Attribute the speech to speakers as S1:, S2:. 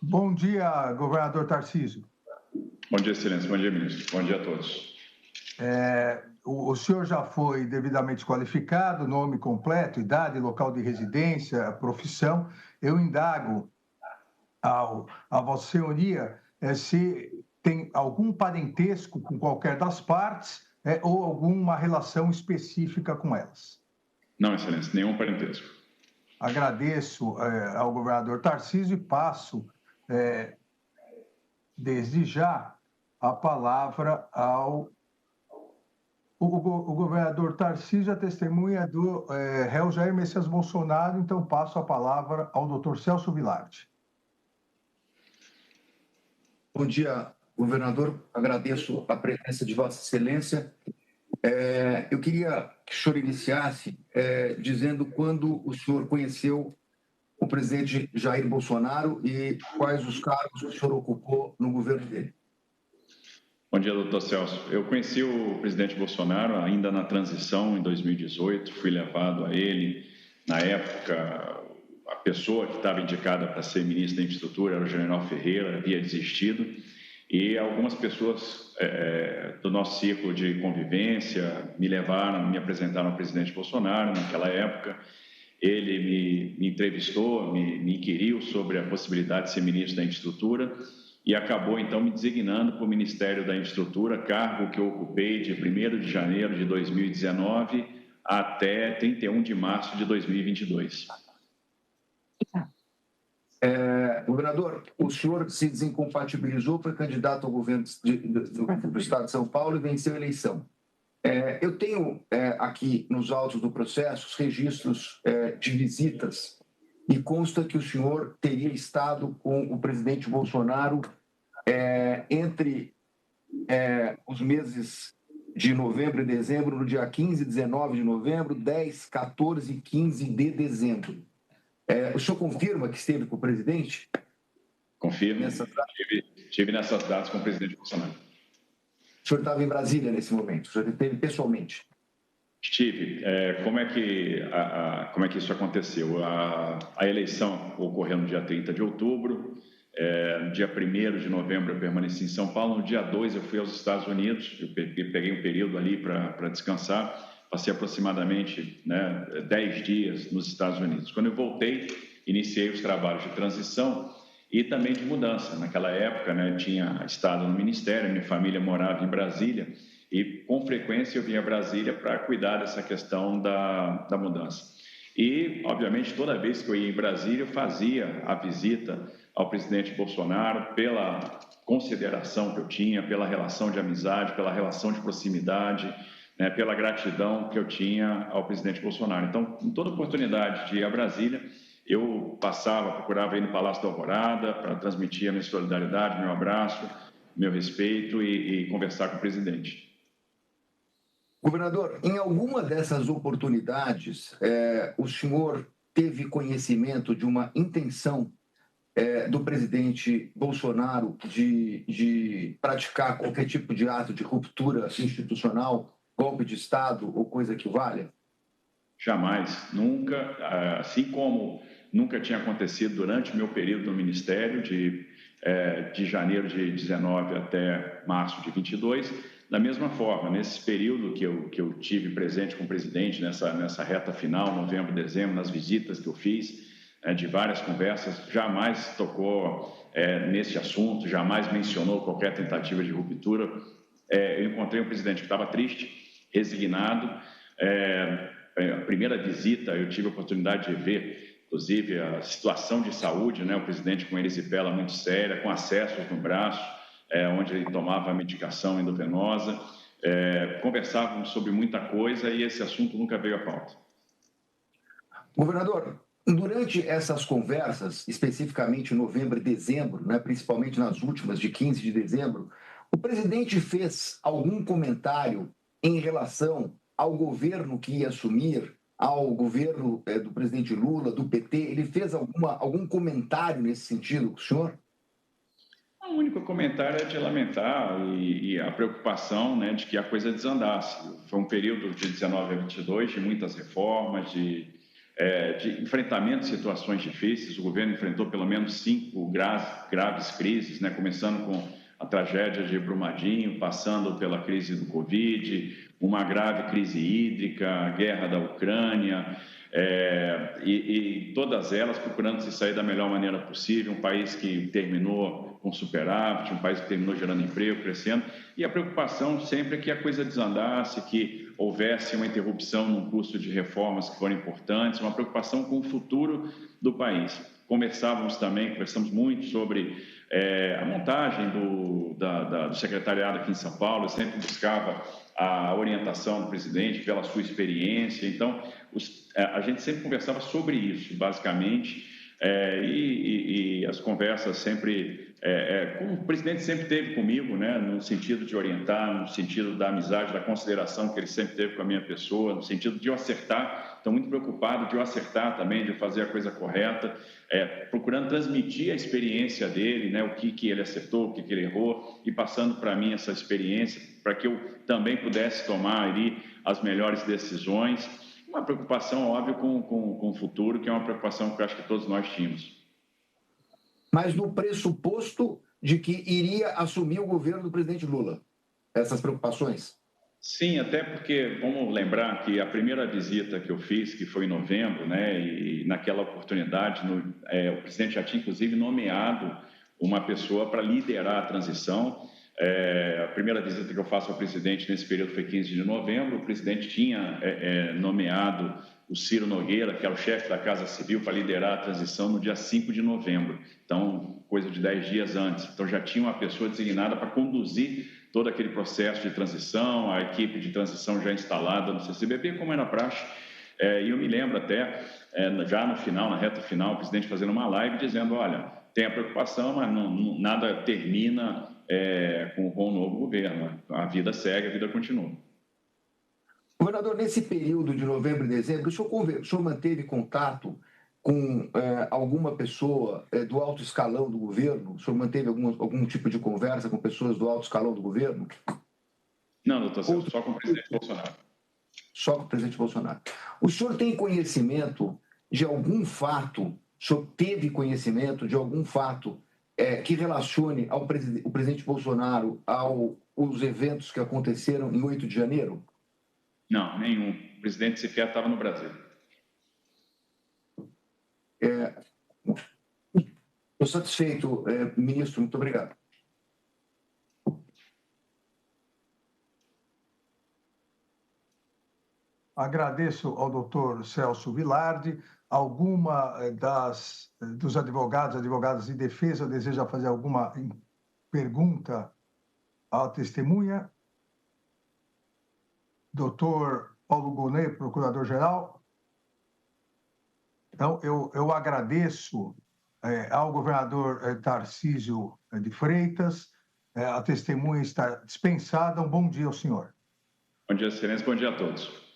S1: Bom dia, governador Tarcísio.
S2: Bom dia, excelência. Bom dia, ministro. Bom dia a todos.
S1: O senhor já foi devidamente qualificado, nome completo, idade, local de residência, profissão. Eu indago a Vossa Senhoria se tem algum parentesco com qualquer das partes ou alguma relação específica com elas.
S2: Não, excelência, nenhum parentesco.
S1: Agradeço ao governador Tarcísio e passo, desde já, a palavra ao... O governador Tarcísio é testemunha do réu Jair Messias Bolsonaro, então passo a palavra ao doutor Celso Vilardi.
S3: Bom dia, governador. Agradeço a presença de Vossa Excelência. Eu queria que o senhor iniciasse dizendo quando o senhor conheceu o presidente Jair Bolsonaro e quais os cargos que o senhor ocupou no governo dele.
S2: Bom dia, doutor Celso. Eu conheci o presidente Bolsonaro ainda na transição, em 2018. Fui levado a ele. Na época, a pessoa que estava indicada para ser ministro da Infraestrutura era o general Ferreira, havia desistido. E algumas pessoas do nosso círculo de convivência me apresentaram ao presidente Bolsonaro naquela época. Ele me entrevistou, me inquiriu sobre a possibilidade de ser ministro da Infraestrutura e acabou, então, me designando para o Ministério da Infraestrutura, cargo que eu ocupei de 1º de janeiro de 2019 até 31 de março de 2022.
S3: Governador, o senhor se desincompatibilizou, foi candidato ao governo do Estado de São Paulo e venceu a eleição. Eu tenho aqui nos autos do processo os registros de visitas e consta que o senhor teria estado com o presidente Bolsonaro entre os meses de novembro e dezembro, no dia 15 e 19 de novembro, 10, 14 e 15 de dezembro. O senhor confirma que esteve com o presidente?
S2: Confirmo. Estive nessas datas com o presidente Bolsonaro.
S3: O senhor estava em Brasília nesse momento? O senhor esteve pessoalmente?
S2: Estive. Como é que isso aconteceu? A eleição ocorreu no dia 30 de outubro. No dia 1º de novembro eu permaneci em São Paulo. No dia 2 eu fui aos Estados Unidos. Eu peguei um período ali para descansar. Passei aproximadamente 10 dias nos Estados Unidos. Quando eu voltei, iniciei os trabalhos de transição e também de mudança. Naquela época, tinha estado no Ministério, minha família morava em Brasília e, com frequência, eu vinha a Brasília para cuidar dessa questão da mudança. E, obviamente, toda vez que eu ia em Brasília, eu fazia a visita ao presidente Bolsonaro pela consideração que eu tinha, pela relação de amizade, pela relação de proximidade, pela gratidão que eu tinha ao presidente Bolsonaro. Então, em toda oportunidade de ir a Brasília, eu procurava ir no Palácio da Alvorada para transmitir a minha solidariedade, meu abraço, meu respeito e conversar com o presidente.
S3: Governador, em alguma dessas oportunidades, o senhor teve conhecimento de uma intenção do presidente Bolsonaro de praticar qualquer tipo de ato de ruptura institucional, golpe de Estado ou coisa que valha?
S2: Jamais, nunca, assim como nunca tinha acontecido durante o meu período no Ministério, de janeiro de 19 até março de 22, da mesma forma, nesse período que eu tive presente com o presidente, nessa reta final, novembro, dezembro, nas visitas que eu fiz, de várias conversas, jamais tocou nesse assunto, jamais mencionou qualquer tentativa de ruptura. Eu encontrei um presidente que estava triste, resignado. A primeira visita eu tive a oportunidade de ver, inclusive, a situação de saúde, o presidente com erisipela muito séria, com acessos no braço, onde ele tomava a medicação endovenosa. Conversávamos sobre muita coisa e esse assunto nunca veio à pauta.
S3: Governador, durante essas conversas, especificamente em novembro e dezembro, principalmente nas últimas de 15 de dezembro, o presidente fez algum comentário em relação ao governo que ia assumir, ao governo do presidente Lula, do PT? Ele fez algum comentário nesse sentido com o senhor?
S2: O único comentário é de lamentar e a preocupação de que a coisa desandasse. Foi um período de 19 a 22, de muitas reformas, de de enfrentamento de situações difíceis. O governo enfrentou pelo menos 5 graves crises, né? Começando com a tragédia de Brumadinho, passando pela crise do Covid, uma grave crise hídrica, a guerra da Ucrânia, e todas elas procurando se sair da melhor maneira possível. Um país que terminou com superávit, um país que terminou gerando emprego, crescendo, e a preocupação sempre é que a coisa desandasse, que houvesse uma interrupção no curso de reformas que foram importantes, uma preocupação com o futuro do país. Conversamos muito sobre a montagem do secretariado aqui em São Paulo. Eu sempre buscava a orientação do presidente pela sua experiência. Então, a gente sempre conversava sobre isso, basicamente, e as conversas sempre, como o presidente sempre teve comigo, né, no sentido de orientar, no sentido da amizade, da consideração que ele sempre teve com a minha pessoa, no sentido de eu acertar. Estou muito preocupado de eu acertar também, de eu fazer a coisa correta, procurando transmitir a experiência dele, né, o que ele acertou, o que ele errou, e passando para mim essa experiência, para que eu também pudesse tomar ali as melhores decisões. Uma preocupação, óbvio, com o futuro, que é uma preocupação que eu acho que todos nós tínhamos.
S3: Mas no pressuposto de que iria assumir o governo do presidente Lula, essas preocupações?
S2: Sim, até porque, vamos lembrar que a primeira visita que eu fiz, que foi em novembro, né, e naquela oportunidade, o presidente já tinha, inclusive, nomeado uma pessoa para liderar a transição. A primeira visita que eu faço ao presidente nesse período foi 15 de novembro. O presidente tinha nomeado o Ciro Nogueira, que era o chefe da Casa Civil, para liderar a transição no dia 5 de novembro. Então, coisa de 10 dias antes. Então, já tinha uma pessoa designada para conduzir todo aquele processo de transição, a equipe de transição já instalada no CCBB, como era praxe. E eu me lembro até, já no final, na reta final, o presidente fazendo uma live dizendo, olha, tem a preocupação, mas nada termina com o novo governo. A vida segue, a vida continua.
S3: Governador, nesse período de novembro e dezembro, o senhor manteve contato com alguma pessoa do alto escalão do governo? O senhor manteve algum tipo de conversa com pessoas do alto escalão do governo?
S2: Não, doutor Celso, só com o presidente Bolsonaro.
S3: Só com o presidente Bolsonaro. O senhor tem conhecimento de algum fato, o senhor teve conhecimento de algum fato que relacione o presidente Bolsonaro aos eventos que aconteceram em 8 de janeiro?
S2: Não, nenhum. O presidente sequer estava no Brasil.
S3: Estou satisfeito, ministro. Muito obrigado.
S1: Agradeço ao doutor Celso Vilardi. Alguma dos advogadas de defesa deseja fazer alguma pergunta à testemunha? Doutor Paulo Gonet, procurador-geral. Então, eu agradeço ao governador Tarcísio de Freitas. A testemunha está dispensada. Um bom dia ao senhor.
S2: Bom dia, excelência. Bom dia a todos.